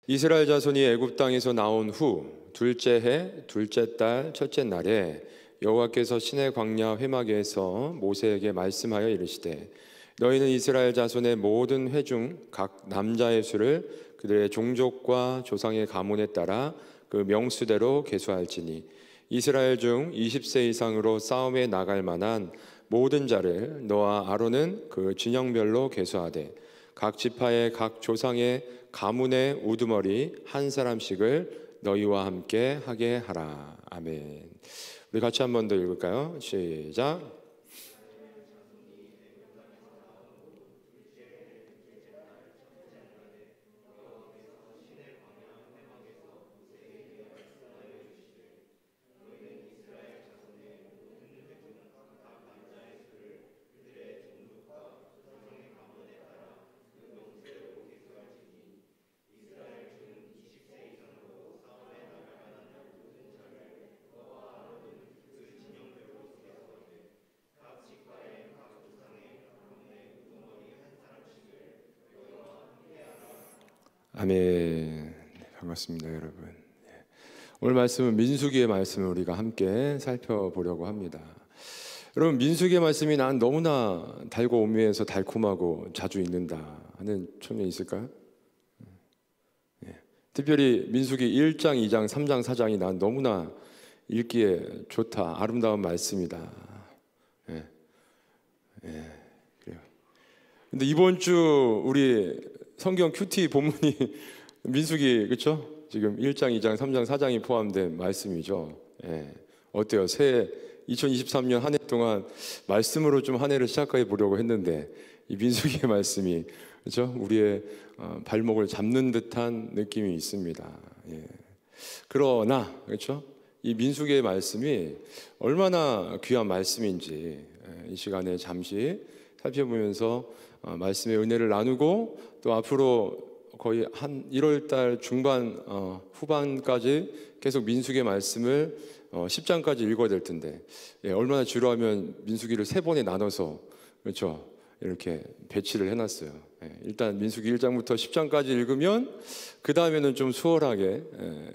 이스라엘 자손이 애굽 땅에서 나온 후 둘째 해 둘째 달 첫째 날에 여호와께서 시내 광야 회막에서 모세에게 말씀하여 이르시되 너희는 이스라엘 자손의 모든 회 중 각 남자의 수를 그들의 종족과 조상의 가문에 따라 그 명수대로 계수할지니 이스라엘 중 20세 이상으로 싸움에 나갈 만한 모든 자를 너와 아론은 그 진영별로 계수하되 각 지파의 각 조상의 가문의 우두머리 한 사람씩을 너희와 함께 하게 하라. 아멘. 우리 같이 한 번 더 읽을까요? 시작. 아멘. 반갑습니다, 여러분. 오늘 말씀은 민수기의 말씀을 우리가 함께 살펴보려고 합니다. 여러분, 민수기의 말씀이 난 너무나 달고 오묘해서 달콤하고 자주 읽는다 하는 청년 있을까요? 특별히 민수기 1장, 2장, 3장, 4장이 난 너무나 읽기에 좋다, 아름다운 말씀이다. 그래요. 근데 이번 주 우리 성경 큐티 본문이 민수기, 그렇죠? 지금 1장, 2장, 3장, 4장이 포함된 말씀이죠. 어때요? 새해 2023년 한 해 동안 말씀으로 좀 한 해를 시작해 보려고 했는데 이 민수기의 말씀이, 그렇죠? 우리의 발목을 잡는 듯한 느낌이 있습니다. 그러나, 그렇죠? 이 민수기의 말씀이 얼마나 귀한 말씀인지 이 시간에 잠시 살펴보면서 말씀의 은혜를 나누고 또 앞으로 거의 한 1월 달 중반 후반까지 계속 민수기의 말씀을 10장까지 읽어야 될 텐데 얼마나 지루하면 민수기를 3번에 나눠서, 그렇죠? 이렇게 배치를 해놨어요. 일단 민수기 1장부터 10장까지 읽으면 그 다음에는 좀 수월하게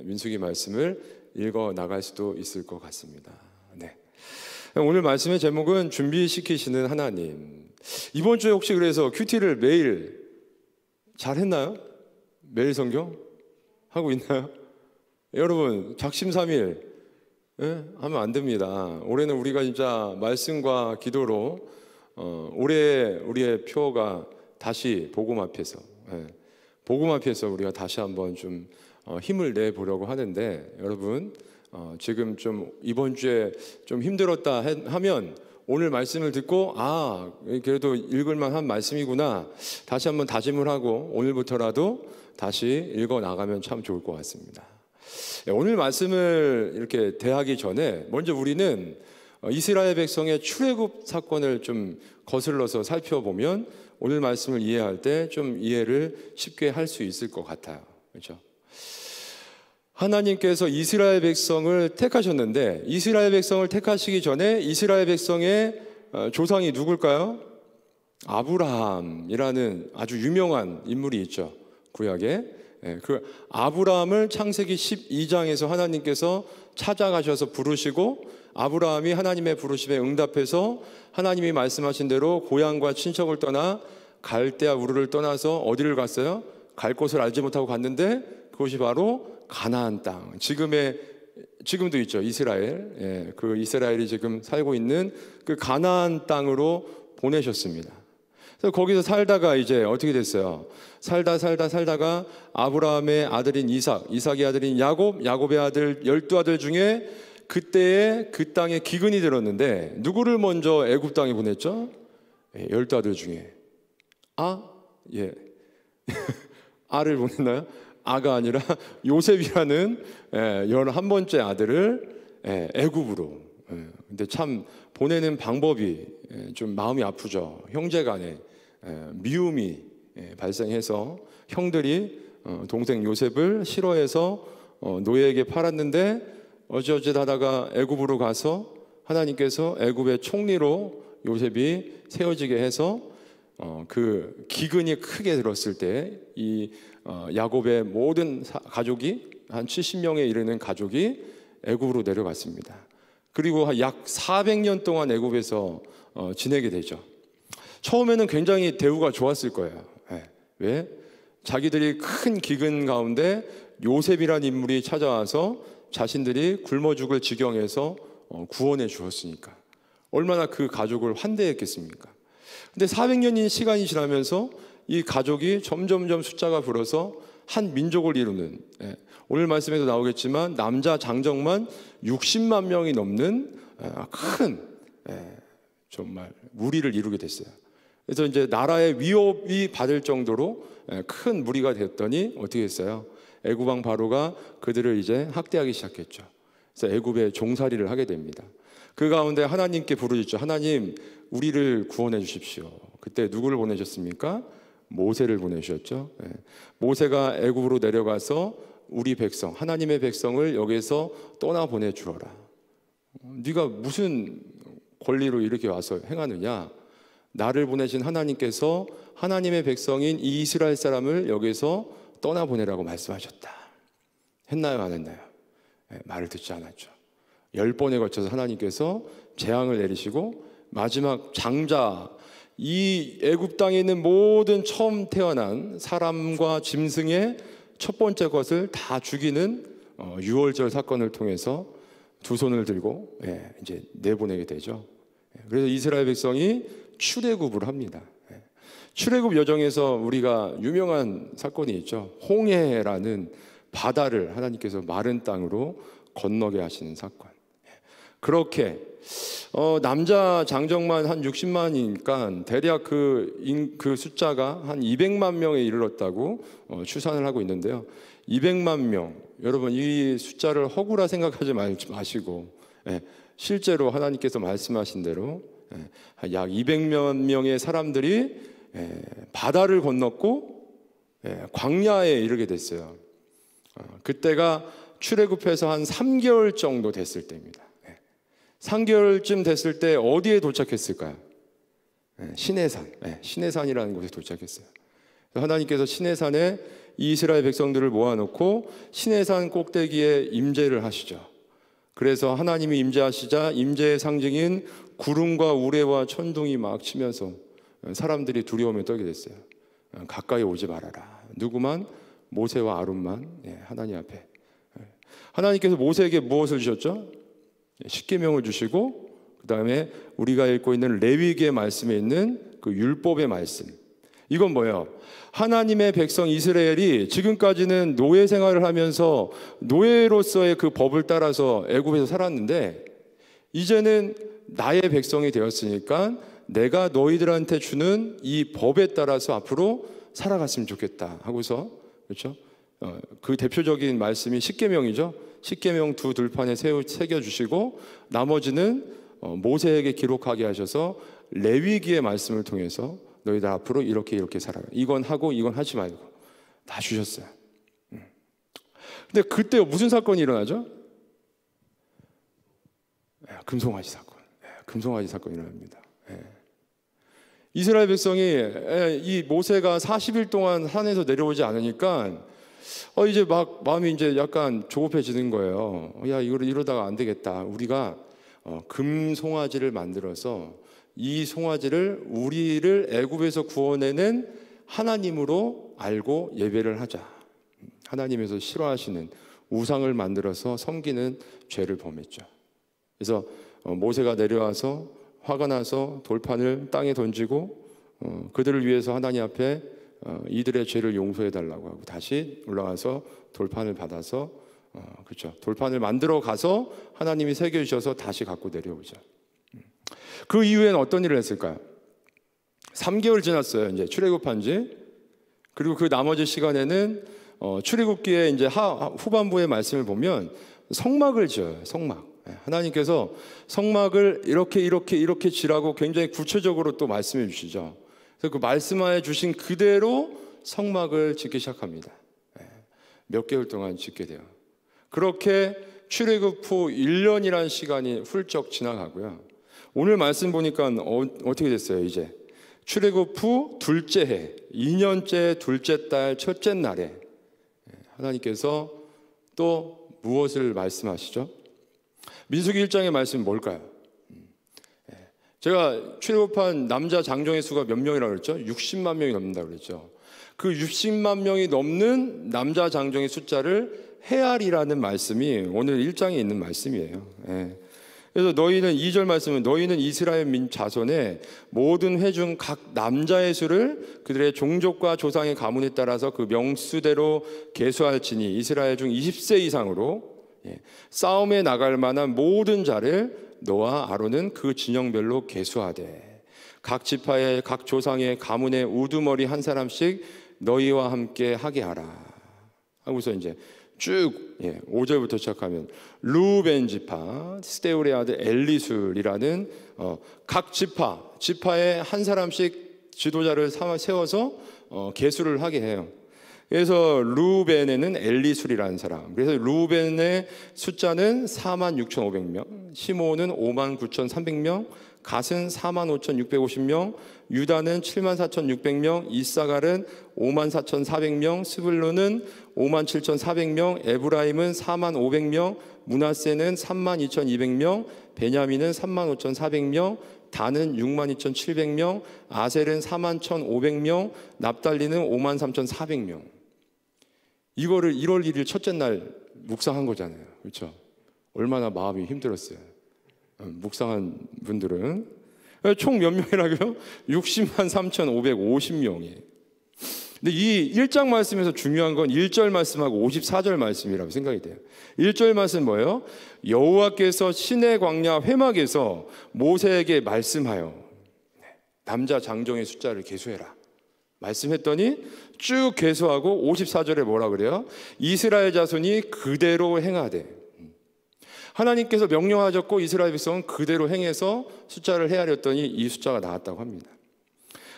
민수기 말씀을 읽어 나갈 수도 있을 것 같습니다. 오늘 말씀의 제목은 준비시키시는 하나님. 이번 주에 혹시 그래서 큐티를 매일 잘 했나요? 매일 성경 하고 있나요? 여러분, 작심삼일 하면 안 됩니다. 올해는 우리가 진짜 말씀과 기도로 올해 우리의 표어가 다시 복음 앞에서 우리가 다시 한번 좀 힘을 내 보려고 하는데, 여러분 지금 좀 이번 주에 좀 힘들었다 하면 오늘 말씀을 듣고 그래도 읽을만한 말씀이구나 다시 한번 다짐을 하고 오늘부터라도 다시 읽어 나가면 참 좋을 것 같습니다. 오늘 말씀을 이렇게 대하기 전에 먼저 우리는 이스라엘 백성의 출애굽 사건을 좀 거슬러서 살펴보면 오늘 말씀을 이해할 때 좀 이해를 쉽게 할 수 있을 것 같아요. 그렇죠? 하나님께서 이스라엘 백성을 택하셨는데 이스라엘 백성을 택하시기 전에 이스라엘 백성의 조상이 누굴까요? 아브라함이라는 아주 유명한 인물이 있죠, 구약에. 그 아브라함을 창세기 12장에서 하나님께서 찾아가셔서 부르시고 아브라함이 하나님의 부르심에 응답해서 하나님이 말씀하신 대로 고향과 친척을 떠나 갈대아 우르를 떠나서 어디를 갔어요? 갈 곳을 알지 못하고 갔는데 그것이 바로 가나안 땅, 지금도 있죠, 이스라엘. 그 이스라엘이 지금 살고 있는 그 가나안 땅으로 보내셨습니다. 그래서 거기서 살다가 이제 어떻게 됐어요? 살다가 아브라함의 아들인 이삭의 아들인 야곱의 아들 12아들 중에 그때에 그 땅에 기근이 들었는데 누구를 먼저 애굽 땅에 보냈죠? 12아들 중에 아를 보냈나요? 아가 아니라 요셉이라는 11번째 아들을 애굽으로. 근데 참 보내는 방법이 좀 마음이 아프죠. 형제간에 미움이 발생해서 형들이 동생 요셉을 싫어해서 노예에게 팔았는데 어찌어찌 하다가 애굽으로 가서 하나님께서 애굽의 총리로 요셉이 세워지게 해서 그 기근이 크게 들었을 때 이 야곱의 모든 가족이 한 70명에 이르는 가족이 애굽으로 내려갔습니다. 그리고 약 400년 동안 애굽에서 지내게 되죠. 처음에는 굉장히 대우가 좋았을 거예요. 왜? 자기들이 큰 기근 가운데 요셉이라는 인물이 찾아와서 자신들이 굶어 죽을 지경에서 구원해 주었으니까 얼마나 그 가족을 환대했겠습니까? 근데 400년인 시간이 지나면서 이 가족이 점점점 숫자가 불어서 한 민족을 이루는, 오늘 말씀에도 나오겠지만 남자 장정만 60만 명이 넘는 큰 정말 무리를 이루게 됐어요. 그래서 이제 나라의 위협이 받을 정도로 큰 무리가 됐더니 어떻게 했어요? 애굽 왕 바로가 그들을 이제 학대하기 시작했죠. 그래서 애굽에 종살이를 하게 됩니다. 그 가운데 하나님께 부르짖죠. 하나님, 우리를 구원해 주십시오. 그때 누구를 보내셨습니까? 모세를 보내주셨죠. 모세가 애굽으로 내려가서 우리 백성, 하나님의 백성을 여기서 떠나 보내주어라. 네가 무슨 권리로 이렇게 와서 행하느냐? 나를 보내신 하나님께서 하나님의 백성인 이 이스라엘 사람을 여기서 떠나보내라고 말씀하셨다. 했나요? 안 했나요? 말을 듣지 않았죠. 10번에 걸쳐서 하나님께서 재앙을 내리시고 마지막 장자, 이 애굽 땅에 있는 모든 처음 태어난 사람과 짐승의 첫 번째 것을 다 죽이는 유월절 사건을 통해서 두 손을 들고 이제 내보내게 되죠. 그래서 이스라엘 백성이 출애굽을 합니다. 출애굽 여정에서 우리가 유명한 사건이 있죠. 홍해라는 바다를 하나님께서 마른 땅으로 건너게 하시는 사건. 그렇게 남자 장정만 한 60만이니까 대략 그 숫자가 한 200만 명에 이르렀다고 추산을 하고 있는데요. 200만 명, 여러분 이 숫자를 허구라 생각하지 마시고 실제로 하나님께서 말씀하신 대로 약 200만 명의 사람들이 바다를 건넜고 광야에 이르게 됐어요. 그때가 출애굽해서 한 3개월 정도 됐을 때입니다. 3개월쯤 됐을 때 어디에 도착했을까요? 시내산, 시내산이라는 곳에 도착했어요. 하나님께서 시내산에 이스라엘 백성들을 모아놓고 시내산 꼭대기에 임재를 하시죠. 그래서 하나님이 임재하시자 임재의 상징인 구름과 우레와 천둥이 막 치면서 사람들이 두려움에 떨게 됐어요. 가까이 오지 말아라. 누구만? 모세와 아론만 하나님 앞에. 하나님께서 모세에게 무엇을 주셨죠? 십계명을 주시고 그 다음에 우리가 읽고 있는 레위기의 말씀에 있는 그 율법의 말씀. 이건 뭐예요? 하나님의 백성 이스라엘이 지금까지는 노예 생활을 하면서 노예로서의 그 법을 따라서 애굽에서 살았는데 이제는 나의 백성이 되었으니까 내가 너희들한테 주는 이 법에 따라서 앞으로 살아갔으면 좋겠다 하고서, 그렇죠? 그 대표적인 말씀이 십계명이죠. 십계명 두 들판에 새겨주시고 나머지는 모세에게 기록하게 하셔서 레위기의 말씀을 통해서 너희들 앞으로 이렇게 살아라. 이건 하고 이건 하지 말고 다 주셨어요. 근데 그때 무슨 사건이 일어나죠? 금송아지 사건. 금송아지 사건이 일어납니다. 이스라엘 백성이 이 모세가 40일 동안 산에서 내려오지 않으니까 이제 막 마음이 이제 약간 조급해지는 거예요. 야, 이러다가 안 되겠다. 우리가 금송아지를 만들어서 이 송아지를 우리를 애굽에서 구원해낸 하나님으로 알고 예배를 하자. 하나님에서 싫어하시는 우상을 만들어서 섬기는 죄를 범했죠. 그래서 모세가 내려와서 화가 나서 돌판을 땅에 던지고 그들을 위해서 하나님 앞에 이들의 죄를 용서해 달라고 하고 다시 올라가서 돌판을 받아서 그렇죠. 돌판을 만들어 가서 하나님이 새겨 주셔서 다시 갖고 내려오죠. 그 이후에는 어떤 일을 했을까요? 3개월 지났어요. 이제 출애굽한 지. 그리고 그 나머지 시간에는 출애굽기에 이제 후반부의 말씀을 보면 성막을 지어요. 성막. 하나님께서 성막을 이렇게 지라고 굉장히 구체적으로 또 말씀해 주시죠. 그래서 그 말씀해 주신 그대로 성막을 짓기 시작합니다. 몇 개월 동안 짓게 돼요. 그렇게 출애굽 후 1년이라는 시간이 훌쩍 지나가고요. 오늘 말씀 보니까 어떻게 됐어요? 이제 출애굽 후 둘째 해 2년째 둘째 달 첫째 날에 하나님께서 또 무엇을 말씀하시죠? 민수기 1장의 말씀은 뭘까요? 제가 출애굽한 남자 장정의 수가 몇 명이라고 그랬죠? 60만 명이 넘는다고 그랬죠. 그 60만 명이 넘는 남자 장정의 숫자를 헤아리라는 말씀이 오늘 1장에 있는 말씀이에요. 그래서 너희는 2절 말씀은 너희는 이스라엘 민 자손의 모든 회 중 각 남자의 수를 그들의 종족과 조상의 가문에 따라서 그 명수대로 계수할지니 이스라엘 중 20세 이상으로 싸움에 나갈 만한 모든 자를 너와 아론은 그 진영별로 계수하되 각 지파의 각 조상의 가문의 우두머리 한 사람씩 너희와 함께 하게 하라 하고서 이제 쭉 5절부터 시작하면 루벤 지파 스데울의 아들 엘리술이라는 각 지파에 한 사람씩 지도자를 세워서 계수를 하게 해요. 그래서 루벤에는 엘리술이라는 사람, 그래서 루벤의 숫자는 46,500명, 시므온은 59,300명, 갓은 45,650명, 유다는 74,600명, 이사갈은 54,400명, 스불론은 57,400명, 에브라임은 45,500명, 므낫세는 32,200명, 베냐민은 35,400명, 단은 62,700명, 아셀은 41,500명, 납달리는 53,400명. 이거를 1월 1일 첫째 날 묵상한 거잖아요. 그렇죠? 얼마나 마음이 힘들었어요. 묵상한 분들은 총 몇 명이라고요? 60만 3,550명이에요. 근데 이 1장 말씀에서 중요한 건 1절 말씀하고 54절 말씀이라고 생각이 돼요. 1절 말씀 뭐예요? 여호와께서 시내 광야 회막에서 모세에게 말씀하여 남자 장정의 숫자를 계수해라 말씀했더니 쭉 계수하고 54절에 뭐라 그래요? 이스라엘 자손이 그대로 행하되, 하나님께서 명령하셨고 이스라엘 백성은 그대로 행해서 숫자를 헤아렸더니 이 숫자가 나왔다고 합니다.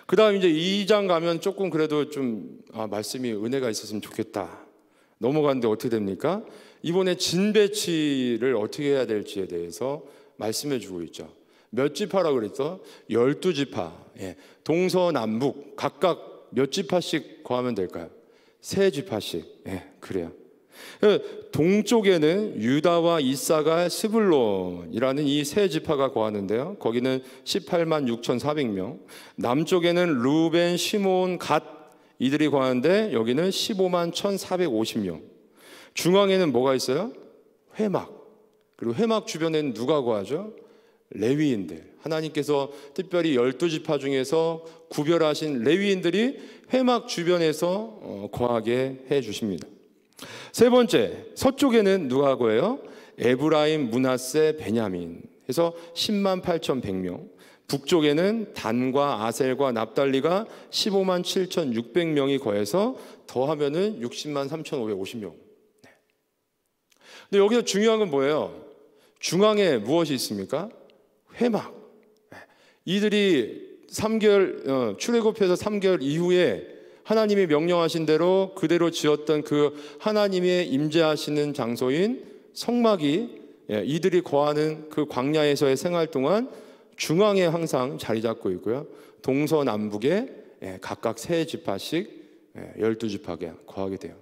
그 다음 이제 2장 가면 조금 그래도 좀 말씀이 은혜가 있었으면 좋겠다 넘어가는데 어떻게 됩니까? 이번에 진배치를 어떻게 해야 될지에 대해서 말씀해 주고 있죠. 몇 지파라고 그랬어? 12지파. 동서남북 각각 몇 지파씩 거하면 될까요? 3지파씩. 그래요. 동쪽에는 유다와 이사갈, 스불론이라는 이 세 지파가 거하는데요. 거기는 18만 6,400명. 남쪽에는 루벤, 시므온, 갓 이들이 거하는데 여기는 15만 1,450명. 중앙에는 뭐가 있어요? 회막. 그리고 회막 주변에는 누가 거하죠? 레위인들. 하나님께서 특별히 12지파 중에서 구별하신 레위인들이 회막 주변에서 거하게 해 주십니다. 세 번째, 서쪽에는 누가 거예요? 에브라임, 므낫세, 베냐민 해서 10만 8,100명. 북쪽에는 단과 아셀과 납달리가 15만 7,600명이 거해서 더하면은 60만 3,550명. 근데 여기서 중요한 건 뭐예요? 중앙에 무엇이 있습니까? 회막. 이들이 3개월 출애굽해서 3개월 이후에 하나님이 명령하신 대로 그대로 지었던 그 하나님의 임재하시는 장소인 성막이 이들이 거하는 그 광야에서의 생활 동안 중앙에 항상 자리 잡고 있고요. 동서남북에 각각 3지파씩 12지파가 거하게 돼요.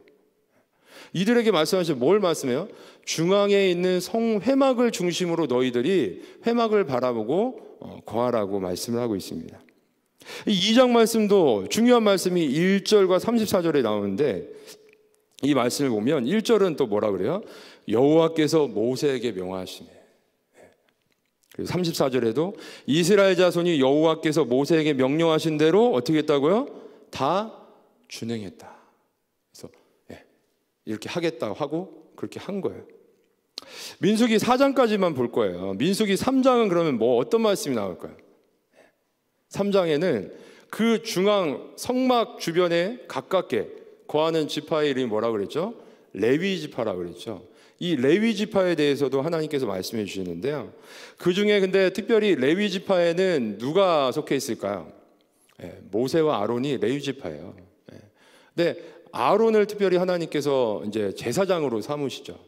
이들에게 말씀하신 뭘 말씀해요? 중앙에 있는 회막을 중심으로 너희들이 회막을 바라보고 거하라고 말씀을 하고 있습니다. 이 2장 말씀도 중요한 말씀이 1절과 34절에 나오는데 이 말씀을 보면 1절은 또 뭐라 그래요? 여호와께서 모세에게 명하시네. 그리고 34절에도 이스라엘 자손이 여호와께서 모세에게 명령하신 대로 어떻게 했다고요? 다 준행했다. 그래서 이렇게 하겠다고 하고 그렇게 한 거예요. 민수기 4장까지만 볼 거예요. 민수기 3장은 그러면 뭐 어떤 말씀이 나올까요? 3장에는 그 중앙 성막 주변에 가깝게 거하는 지파의 이름이 뭐라고 그랬죠? 레위 지파라고 그랬죠. 이 레위 지파에 대해서도 하나님께서 말씀해 주시는데요. 그 중에 근데 특별히 레위 지파에는 누가 속해 있을까요? 모세와 아론이 레위 지파예요. 근데 아론을 특별히 하나님께서 이제 제사장으로 삼으시죠.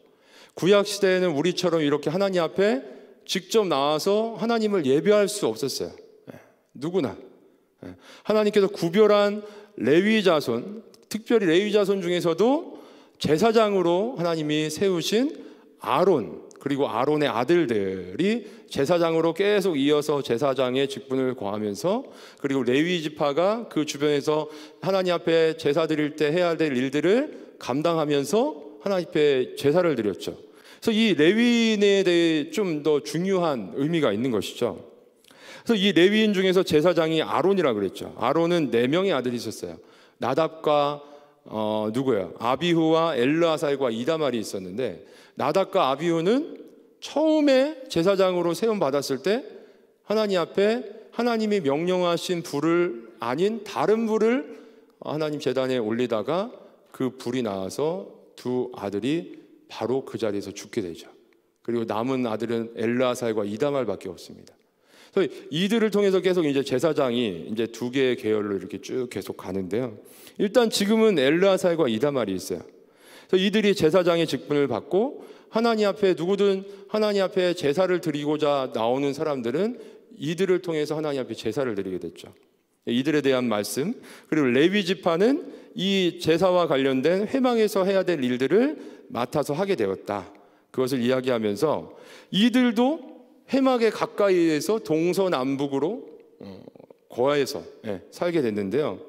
구약 시대에는 우리처럼 이렇게 하나님 앞에 직접 나와서 하나님을 예배할 수 없었어요. 누구나 하나님께서 구별한 레위 자손, 특별히 레위 자손 중에서도 제사장으로 하나님이 세우신 아론, 그리고 아론의 아들들이 제사장으로 계속 이어서 제사장의 직분을 거하면서, 그리고 레위 지파가 그 주변에서 하나님 앞에 제사 드릴 때 해야 될 일들을 감당하면서 하나님 앞에 제사를 드렸죠. 그래서 이 레위인에 대해 좀 더 중요한 의미가 있는 것이죠. 그래서 이 레위인 중에서 제사장이 아론이라고 그랬죠. 아론은 4명의 아들이 있었어요. 나답과 누구야? 아비후와 엘르아살과 이다말이 있었는데, 나답과 아비후는 처음에 제사장으로 세움 받았을 때 하나님 앞에 하나님이 명령하신 불을 아닌 다른 불을 하나님 제단에 올리다가 그 불이 나와서 두 아들이 바로 그 자리에서 죽게 되죠. 그리고 남은 아들은 엘르아살과 이다말밖에 없습니다. 그래서 이들을 통해서 계속 이제 제사장이 이제 2개의 계열로 이렇게 쭉 계속 가는데요. 일단 지금은 엘르아살과 이다말이 있어요. 그래서 이들이 제사장의 직분을 받고 하나님 앞에 누구든 하나님 앞에 제사를 드리고자 나오는 사람들은 이들을 통해서 하나님 앞에 제사를 드리게 됐죠. 이들에 대한 말씀, 그리고 레위 지파는 이 제사와 관련된 회막에서 해야 될 일들을 맡아서 하게 되었다. 그것을 이야기하면서 이들도 회막에 가까이에서 동서남북으로 거하에서 살게 됐는데요.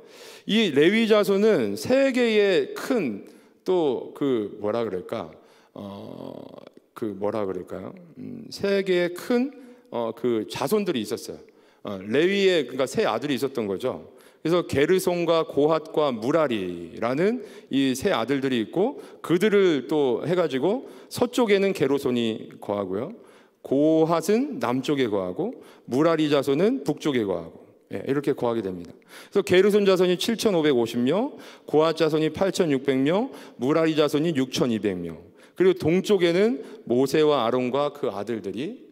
이 레위 자손은 3개의 큰 또 그 뭐라 그럴까? 그 뭐라 그럴까요? 3개의 큰 그 자손들이 있었어요. 레위의 그러니까 3 아들이 있었던 거죠. 그래서 게르손과 고핫과 무라리라는 이 3 아들들이 있고, 그들을 또 해가지고 서쪽에는 게르손이 거하고요, 고핫은 남쪽에 거하고 무라리 자손은 북쪽에 거하고, 이렇게 거하게 됩니다. 그래서 게르손 자손이 7,550명, 고핫 자손이 8,600명, 무라리 자손이 6,200명. 그리고 동쪽에는 모세와 아론과 그 아들들이,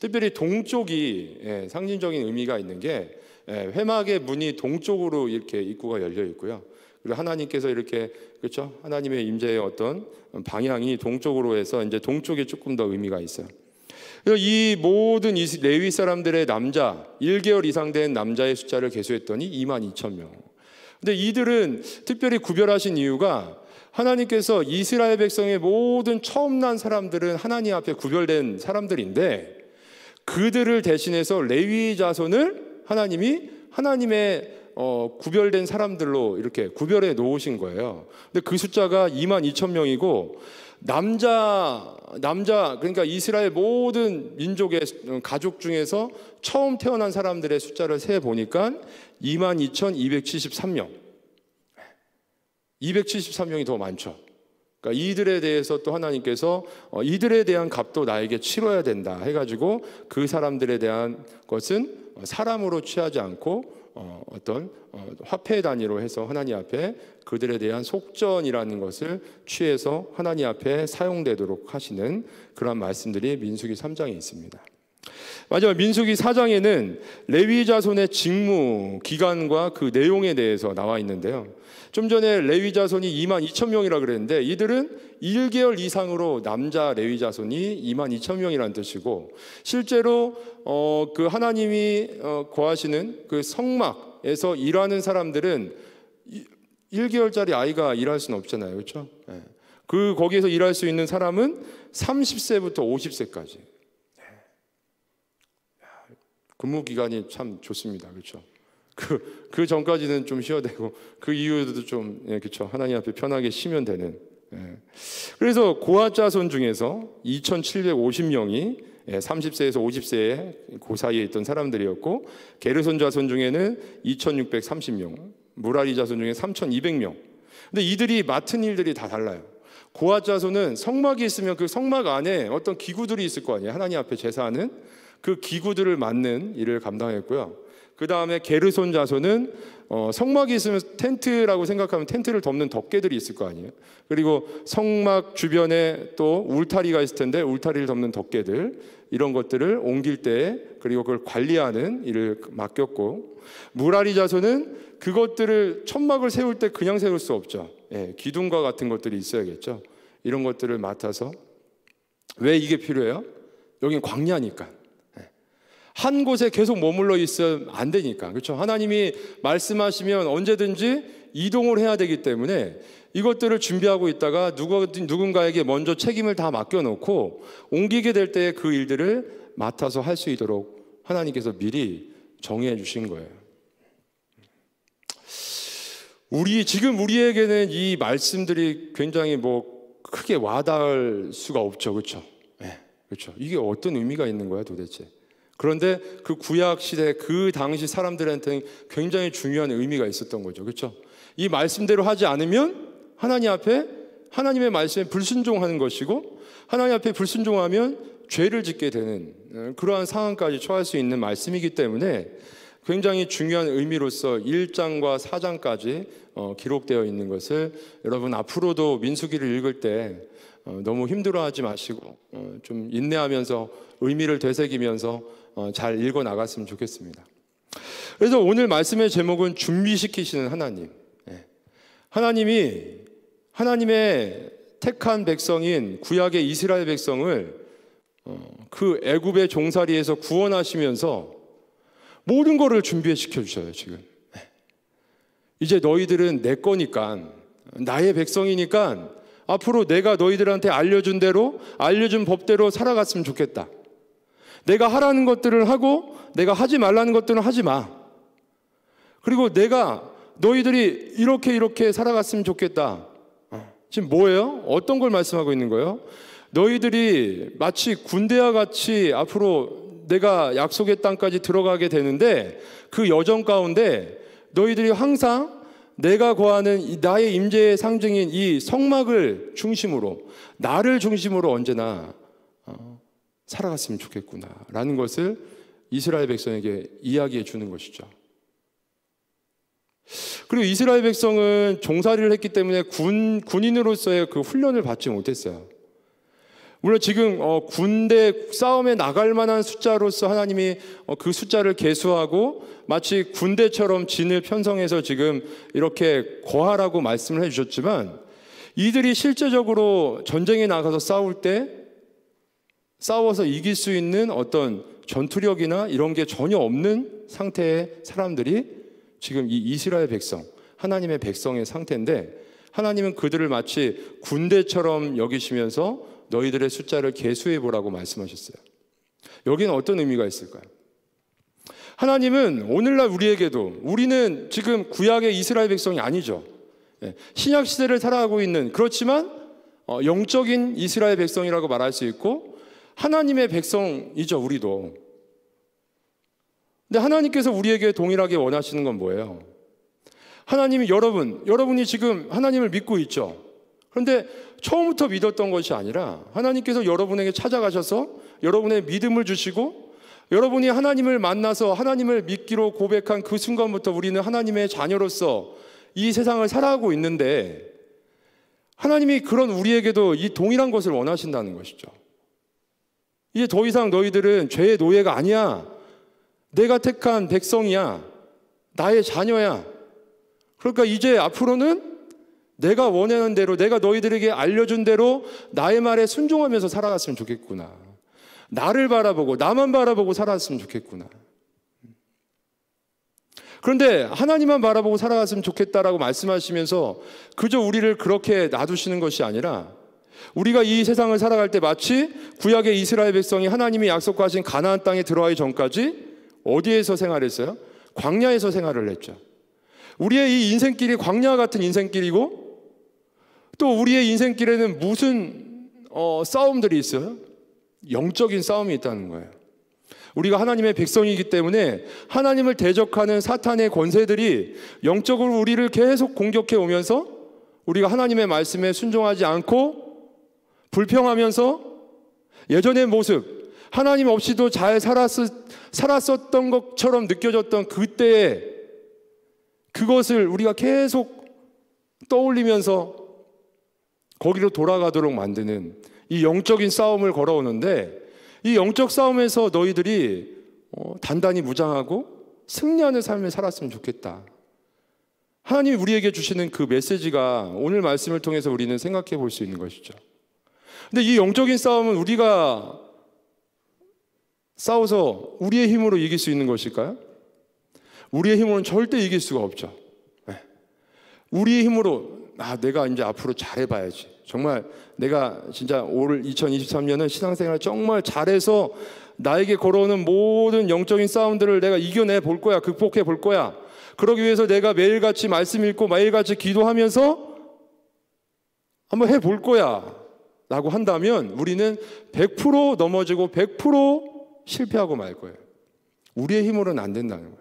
특별히 동쪽이 상징적인 의미가 있는 게 회막의 문이 동쪽으로 이렇게 입구가 열려 있고요. 그리고 하나님께서 이렇게, 그렇죠? 하나님의 임재의 어떤 방향이 동쪽으로 해서 이제 동쪽에 조금 더 의미가 있어요. 그래서 이 모든 레위 사람들의 남자 1개월 이상 된 남자의 숫자를 계수했더니 22,000명. 근데 이들은 특별히 구별하신 이유가, 하나님께서 이스라엘 백성의 모든 처음 난 사람들은 하나님 앞에 구별된 사람들인데, 그들을 대신해서 레위 자손을 하나님이 하나님의 구별된 사람들로 이렇게 구별해 놓으신 거예요. 근데 그 숫자가 22,000명이고, 남자 그러니까 이스라엘 모든 민족의 가족 중에서 처음 태어난 사람들의 숫자를 세 보니까 22,273명. 273명이 더 많죠. 그러니까 이들에 대해서 또 하나님께서 이들에 대한 값도 나에게 치러야 된다 해가지고, 그 사람들에 대한 것은 사람으로 취하지 않고 어떤 화폐 단위로 해서 하나님 앞에 그들에 대한 속전이라는 것을 취해서 하나님 앞에 사용되도록 하시는 그런 말씀들이 민수기 3장에 있습니다. 마지막 민수기 4장에는 레위 자손의 직무, 기간과 그 내용에 대해서 나와 있는데요. 좀 전에 레위 자손이 22,000명이라 그랬는데, 이들은 1개월 이상으로 남자 레위 자손이 22,000명이라는 뜻이고, 실제로 그 하나님이 거하시는 그 성막에서 일하는 사람들은 1개월짜리 아이가 일할 수는 없잖아요, 그렇죠? 그 거기에서 일할 수 있는 사람은 30세부터 50세까지. 근무 기간이 참 좋습니다, 그렇죠? 그 전까지는 좀 쉬어야 되고, 그 이후에도 좀, 그렇죠, 하나님 앞에 편하게 쉬면 되는. 그래서 고핫 자손 중에서 2,750명이 30세에서 50세에 그 사이에 있던 사람들이었고, 게르손 자손 중에는 2,630명, 무라리 자손 중에 3,200명. 근데 이들이 맡은 일들이 다 달라요. 고핫 자손은 성막이 있으면 그 성막 안에 어떤 기구들이 있을 거 아니에요. 하나님 앞에 제사하는 그 기구들을 맡는 일을 감당했고요. 그 다음에 게르손 자손은 성막이 있으면 텐트라고 생각하면 텐트를 덮는 덮개들이 있을 거 아니에요. 그리고 성막 주변에 또 울타리가 있을 텐데 울타리를 덮는 덮개들, 이런 것들을 옮길 때, 그리고 그걸 관리하는 일을 맡겼고, 무라리 자손은 그것들을 천막을 세울 때 그냥 세울 수 없죠. 기둥과 같은 것들이 있어야겠죠. 이런 것들을 맡아서, 왜 이게 필요해요? 여기는 광야니까. 한 곳에 계속 머물러 있으면 안 되니까. 그렇죠? 하나님이 말씀하시면 언제든지 이동을 해야 되기 때문에 이것들을 준비하고 있다가 누군가에게 먼저 책임을 다 맡겨놓고 옮기게 될 때 그 일들을 맡아서 할 수 있도록 하나님께서 미리 정해 주신 거예요. 지금 우리에게는 이 말씀들이 굉장히 크게 와닿을 수가 없죠. 그렇죠? 네, 그렇죠. 이게 어떤 의미가 있는 거야 도대체? 그런데 그 구약 시대 그 당시 사람들한테는 굉장히 중요한 의미가 있었던 거죠. 그렇죠? 이 말씀대로 하지 않으면 하나님 앞에 하나님의 말씀에 불순종하는 것이고 하나님 앞에 불순종하면 죄를 짓게 되는 그러한 상황까지 처할 수 있는 말씀이기 때문에 굉장히 중요한 의미로서 1장과 4장까지 기록되어 있는 것을 여러분 앞으로도 민수기를 읽을 때 너무 힘들어하지 마시고 좀 인내하면서 의미를 되새기면서 잘 읽어 나갔으면 좋겠습니다. 그래서 오늘 말씀의 제목은 준비시키시는 하나님. 하나님이 하나님의 택한 백성인 구약의 이스라엘 백성을 그 애굽의 종살이에서 구원하시면서 모든 것을 준비시켜 주셔요. 지금 이제 너희들은 내 거니까 나의 백성이니까 앞으로 내가 너희들한테 알려준 대로 알려준 법대로 살아갔으면 좋겠다. 내가 하라는 것들을 하고 내가 하지 말라는 것들은 하지 마. 그리고 내가 너희들이 이렇게 살아갔으면 좋겠다. 지금 뭐예요? 어떤 걸 말씀하고 있는 거예요? 너희들이 마치 군대와 같이 앞으로 내가 약속의 땅까지 들어가게 되는데 그 여정 가운데 너희들이 항상 내가 거하는 나의 임재의 상징인 이 성막을 중심으로 나를 중심으로 언제나 살아갔으면 좋겠구나 라는 것을 이스라엘 백성에게 이야기해 주는 것이죠. 그리고 이스라엘 백성은 종살이를 했기 때문에 군인으로서의 그 훈련을 받지 못했어요. 물론 지금 군대 싸움에 나갈 만한 숫자로서 하나님이 그 숫자를 계수하고 마치 군대처럼 진을 편성해서 지금 이렇게 거하라고 말씀을 해주셨지만 이들이 실제적으로 전쟁에 나가서 싸울 때 싸워서 이길 수 있는 어떤 전투력이나 이런 게 전혀 없는 상태의 사람들이 지금 이 이스라엘 백성, 하나님의 백성의 상태인데 하나님은 그들을 마치 군대처럼 여기시면서 너희들의 숫자를 계수해 보라고 말씀하셨어요. 여기는 어떤 의미가 있을까요? 하나님은 오늘날 우리에게도 우리는 지금 구약의 이스라엘 백성이 아니죠. 신약 시대를 살아가고 있는 그렇지만 영적인 이스라엘 백성이라고 말할 수 있고 하나님의 백성이죠. 우리도. 근데 하나님께서 우리에게 동일하게 원하시는 건 뭐예요? 하나님이 여러분이 지금 하나님을 믿고 있죠. 그런데 처음부터 믿었던 것이 아니라 하나님께서 여러분에게 찾아가셔서 여러분의 믿음을 주시고 여러분이 하나님을 만나서 하나님을 믿기로 고백한 그 순간부터 우리는 하나님의 자녀로서 이 세상을 살아가고 있는데 하나님이 그런 우리에게도 이 동일한 것을 원하신다는 것이죠. 이제 더 이상 너희들은 죄의 노예가 아니야. 내가 택한 백성이야. 나의 자녀야. 그러니까 이제 앞으로는 내가 원하는 대로 내가 너희들에게 알려준 대로 나의 말에 순종하면서 살아갔으면 좋겠구나. 나를 바라보고 나만 바라보고 살았으면 좋겠구나. 그런데 하나님만 바라보고 살아갔으면 좋겠다라고 말씀하시면서 그저 우리를 그렇게 놔두시는 것이 아니라 우리가 이 세상을 살아갈 때 마치 구약의 이스라엘 백성이 하나님이 약속하신 가나안 땅에 들어가기 전까지 어디에서 생활했어요? 광야에서 생활을 했죠. 우리의 이 인생길이 광야와 같은 인생길이고 또 우리의 인생길에는 무슨 싸움들이 있어요? 영적인 싸움이 있다는 거예요. 우리가 하나님의 백성이기 때문에 하나님을 대적하는 사탄의 권세들이 영적으로 우리를 계속 공격해 오면서 우리가 하나님의 말씀에 순종하지 않고 불평하면서 예전의 모습 하나님 없이도 잘 살았었던 것처럼 느껴졌던 그때의 그것을 우리가 계속 떠올리면서 거기로 돌아가도록 만드는 이 영적인 싸움을 걸어오는데 이 영적 싸움에서 너희들이 단단히 무장하고 승리하는 삶을 살았으면 좋겠다. 하나님이 우리에게 주시는 그 메시지가 오늘 말씀을 통해서 우리는 생각해 볼 수 있는 것이죠. 근데 이 영적인 싸움은 우리가 싸워서 우리의 힘으로 이길 수 있는 것일까요? 우리의 힘으로는 절대 이길 수가 없죠. 우리의 힘으로 내가 이제 앞으로 잘해봐야지. 정말 내가 진짜 올 2023년은 신앙생활 정말 잘해서 나에게 걸어오는 모든 영적인 싸움들을 내가 이겨내 볼 거야. 극복해 볼 거야. 그러기 위해서 내가 매일같이 말씀 읽고 매일같이 기도하면서 한번 해볼 거야 라고 한다면 우리는 100% 넘어지고 100% 실패하고 말 거예요. 우리의 힘으로는 안 된다는 거예요.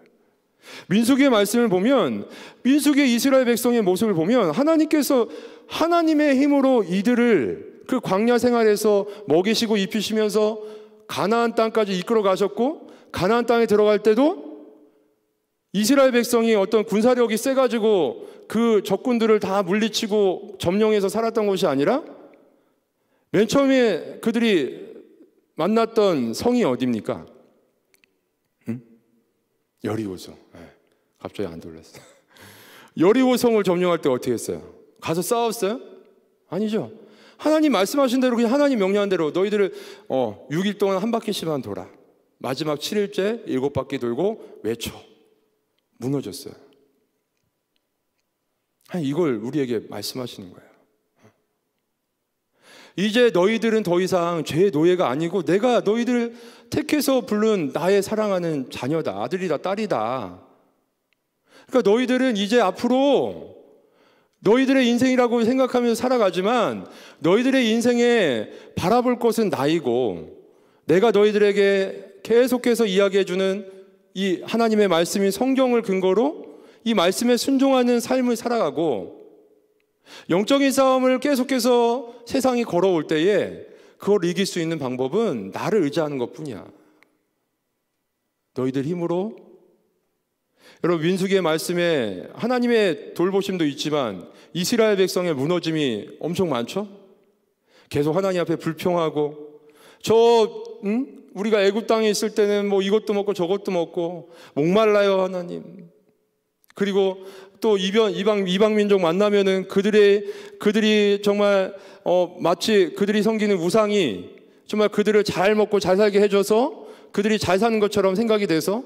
민수기의 말씀을 보면, 민수기의 이스라엘 백성의 모습을 보면 하나님께서 하나님의 힘으로 이들을 그 광야 생활에서 먹이시고 입히시면서 가나안 땅까지 이끌어 가셨고, 가나안 땅에 들어갈 때도 이스라엘 백성이 어떤 군사력이 세가지고 그 적군들을 다 물리치고 점령해서 살았던 것이 아니라, 맨 처음에 그들이 만났던 성이 어디입니까? 여리고성. 갑자기 안 돌렸어. 여리고성을 점령할 때 어떻게 했어요? 가서 싸웠어요? 아니죠. 하나님 말씀하신 대로, 그냥 하나님 명령한 대로 너희들을 6일 동안 한 바퀴씩만 돌아. 마지막 7일째 7바퀴 돌고 외쳐. 무너졌어요. 이걸 우리에게 말씀하시는 거예요. 이제 너희들은 더 이상 죄의 노예가 아니고 내가 너희들을 택해서 부른 나의 사랑하는 자녀다. 아들이다, 딸이다. 그러니까 너희들은 이제 앞으로 너희들의 인생이라고 생각하면서 살아가지만 너희들의 인생에 바라볼 것은 나이고, 내가 너희들에게 계속해서 이야기해주는 이 하나님의 말씀인 성경을 근거로 이 말씀에 순종하는 삶을 살아가고, 영적인 싸움을 계속해서 세상이 걸어올 때에 그걸 이길 수 있는 방법은 나를 의지하는 것뿐이야. 너희들 힘으로. 여러분, 민수기의 말씀에 하나님의 돌보심도 있지만 이스라엘 백성의 무너짐이 엄청 많죠. 계속 하나님 앞에 불평하고, 우리가 애굽 땅에 있을 때는 뭐 이것도 먹고 저것도 먹고 목말라요 하나님. 그리고 또 이방 민족 만나면은 그들이 정말 마치 그들이 섬기는 우상이 정말 그들을 잘 먹고 잘 살게 해줘서 그들이 잘 사는 것처럼 생각이 돼서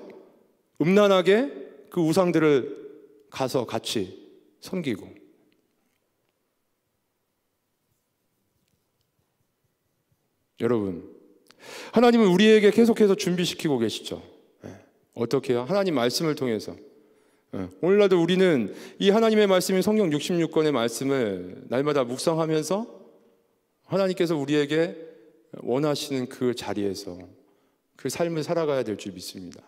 음란하게 그 우상들을 가서 같이 섬기고. 여러분, 하나님은 우리에게 계속해서 준비시키고 계시죠. 어떻게 해요? 하나님 말씀을 통해서. 오늘날도 우리는 이 하나님의 말씀인 성경 66권의 말씀을 날마다 묵상하면서 하나님께서 우리에게 원하시는 그 자리에서 그 삶을 살아가야 될 줄 믿습니다.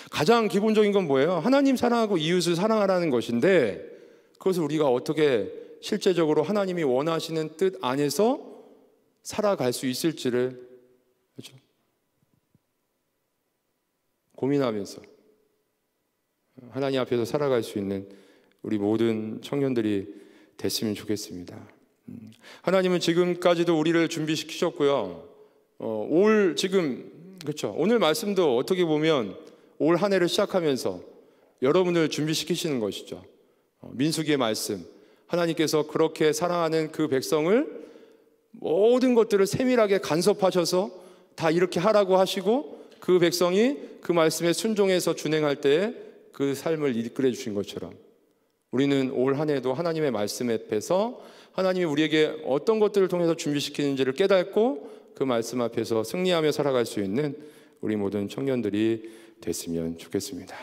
가장 기본적인 건 뭐예요? 하나님 사랑하고 이웃을 사랑하라는 것인데, 그것을 우리가 어떻게 실제적으로 하나님이 원하시는 뜻 안에서 살아갈 수 있을지를, 그렇죠? 고민하면서 하나님 앞에서 살아갈 수 있는 우리 모든 청년들이 됐으면 좋겠습니다. 하나님은 지금까지도 우리를 준비시키셨고요. 그렇죠. 오늘 말씀도 어떻게 보면 올 한 해를 시작하면서 여러분을 준비시키시는 것이죠. 민수기의 말씀, 하나님께서 그렇게 사랑하는 그 백성을 모든 것들을 세밀하게 간섭하셔서 다 이렇게 하라고 하시고, 그 백성이 그 말씀에 순종해서 준행할 때에 그 삶을 이끌어 주신 것처럼 우리는 올 한 해도 하나님의 말씀 앞에서 하나님이 우리에게 어떤 것들을 통해서 준비시키는지를 깨닫고 그 말씀 앞에서 승리하며 살아갈 수 있는 우리 모든 청년들이 됐으면 좋겠습니다.